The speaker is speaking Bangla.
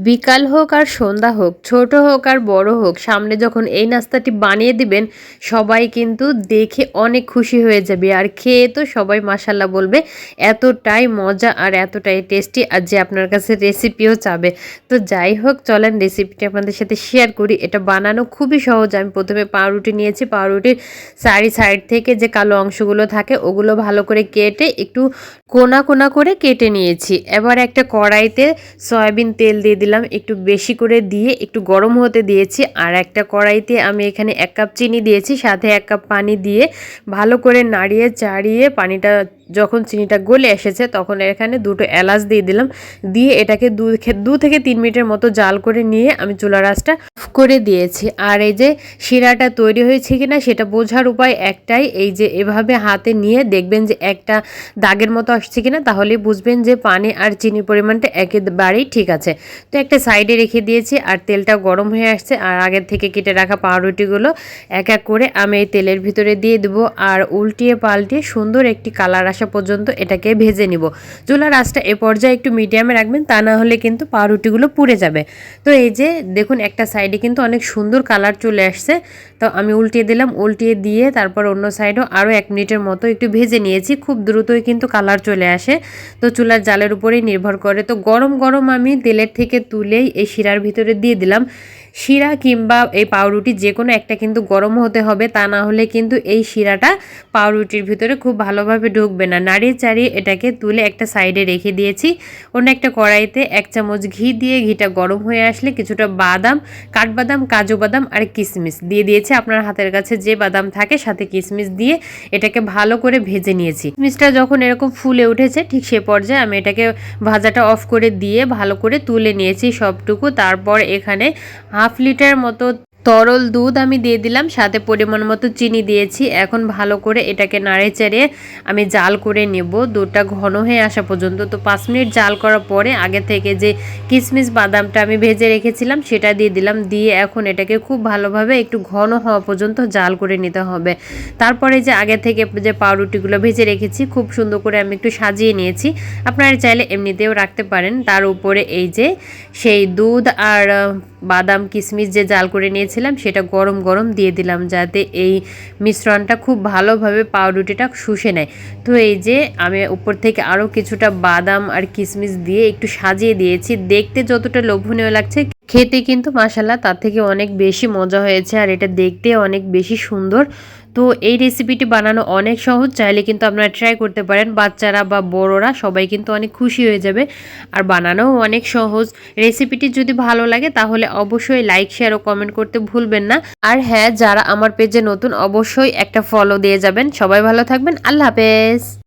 বিকাল হোক আর সন্ধ্যা হোক, ছোট হোক আর বড় হোক, সামনে যখন এই নাস্তাটি বানিয়ে দিবেন সবাই কিন্তু দেখে অনেক খুশি হয়ে যাবে আর খেয়ে তো সবাই মাশাল্লাহ বলবে। এতটাই মজা আর এতটাই টেস্টি আর যে আপনার কাছে রেসিপিও চাবে। তো যাই হোক, চলেন রেসিপিটা আপনাদের সাথে শেয়ার করি। এটা বানানো খুবই সহজ। আমি প্রথমে পাউরুটি নিয়েছি, পাউরুটির সাইড থেকে যে কালো অংশগুলো থাকে ওগুলো ভালো করে কেটে একটু কোনা কোনা করে কেটে নিয়েছি। এবার একটা কড়াইতে সয়াবিন তেল দিয়ে দিলাম, একটু বেশি করে দিয়ে একটু গরম হতে দিয়েছি। আর একটা কড়াইতে আমি এখানে 1 কাপ চিনি দিয়েছি, সাথে 1 কাপ পানি দিয়ে ভালো করে নাড়িয়ে চাড়িয়ে পানিটা যখন চিনিটা গলে এসেছে তখন এখানে 2টো এলাচ দিয়ে দিলাম। দিয়ে এটাকে 2 থেকে 3 মিনিটের মতো জাল করে নিয়ে আমি চুলার আঁচটা অফ করে দিয়েছি। আর এই যে শিরাটা তৈরি হয়েছে কিনা সেটা বোঝার উপায় একটাই, এই যে এভাবে হাতে নিয়ে দেখবেন যে একটা দাগের মতো আসছে কিনা, তাহলে বুঝবেন যে পানি আর চিনির পরিমাণটা একেবারেই ঠিক আছে। তো একটা সাইডে রেখে দিয়েছি আর তেলটা গরম হয়ে আসছে। আর আগের থেকে কেটে রাখা পাউরুটিগুলো এক এক করে আমি এই তেলের ভিতরে দিয়ে দেবো আর উল্টিয়ে পাল্টিয়ে সুন্দর একটি কালার আসা পর্যন্ত এটাকে ভেজে নিব। চুলার আঁচটা এ পর্যায়ে একটু মিডিয়ামে রাখবেন, তা না হলে কিন্তু পাউরুটিগুলো পুড়ে যাবে। তো এই যে দেখুন একটা সাইডে কিন্তু অনেক সুন্দর কালার চলে আসছে। তো আমি উল্টিয়ে দিলাম, উল্টিয়ে দিয়ে তারপর অন্য সাইডও আরও 1 মিনিটের মতো একটু ভেজে নিয়েছি। খুব দ্রুতই কিন্তু কালার চলে আসে, তো চুলার জালের উপরেই নির্ভর করে। তো গরম গরম আমি তেলের থেকে তুলেই এই শিরার ভিতরে দিয়ে দিলাম। শিরা কিংবা এই পাউরুটি যে কোনো একটা কিন্তু গরম হতে হবে, তা না হলে কিন্তু এই শিরাটা পাউরুটির ভিতরে খুব ভালোভাবে ঢুকবে না। নাড়িয়ে চাড়িয়ে এটাকে তুলে একটা সাইডে রেখে দিয়েছি। অন্য একটা কড়াইতে 1 চামচ ঘি দিয়ে ঘিটা গরম হয়ে আসলে কিছুটা বাদাম, কাঠবাদাম, কাজু বাদাম আর কিশমিশ দিয়ে দিয়েছি। আপনার হাতের কাছে যে বাদাম থাকে সাথে কিশমিশ দিয়ে এটাকে ভালো করে ভেজে নিয়েছি। কিশমিশটা যখন এরকম ফুলে উঠেছে ঠিক সে পর্যায়ে আমি এটাকে ভাজাটা অফ করে দিয়ে ভালো করে তুলে নিয়েছি সবটুকু। তারপর এখানে 1/2 লিটার মতো তরল দুধ আমি দিয়ে দিলাম, সাথে পরিমাণ মতো চিনি দিয়েছি। এখন ভালো করে এটাকে নাড়ে চেড়ে আমি জাল করে নেব দুধটা ঘন হয়ে আসা পর্যন্ত। তো 5 মিনিট জাল করার পরে আগে থেকে যে কিশমিশ বাদামটা আমি ভেজে রেখেছিলাম সেটা দিয়ে দিলাম। দিয়ে এখন এটাকে খুব ভালোভাবে একটু ঘন হওয়া পর্যন্ত জাল করে নিতে হবে। তারপরে যে আগে থেকে যে পাউরুটিগুলো ভেজে রেখেছি খুব সুন্দর করে আমি একটু সাজিয়ে নিয়েছি। আপনারা চাইলে এমনিতেও রাখতে পারেন। তার উপরে এই যে সেই দুধ আর বাদাম কিশমিশ যে জাল করে নিয়েছিলাম সেটা গরম গরম দিয়ে দিলাম, যাতে এই মিশ্রণটা খুব ভালোভাবে পাউরুটিটা শুষে নেয়। তো এই যে আমি উপর থেকে আরও কিছুটা বাদাম আর কিশমিশ দিয়ে একটু সাজিয়ে দিয়েছি। দেখতে যতটা লোভনীয় লাগছে, খেতে কিন্তু মাশাল্লাহ তার থেকে অনেক বেশি মজা হয়েছে আর এটা দেখতে অনেক বেশি সুন্দর। তো এই রেসিপিটি বানানো অনেক সহজ, চাইলে কিন্তু আপনারা ট্রাই করতে পারেন। বাচ্চারা বা বড়রা সবাই কিন্তু অনেক খুশি হয়ে যাবে আর বানানোও অনেক সহজ। রেসিপিটি যদি ভালো লাগে তাহলে অবশ্যই লাইক, শেয়ার ও কমেন্ট করতে ভুলবেন না। আর হ্যাঁ, যারা আমার পেজে নতুন অবশ্যই একটা ফলো দিয়ে যাবেন। সবাই ভালো থাকবেন। আল্লাহ হাফেজ।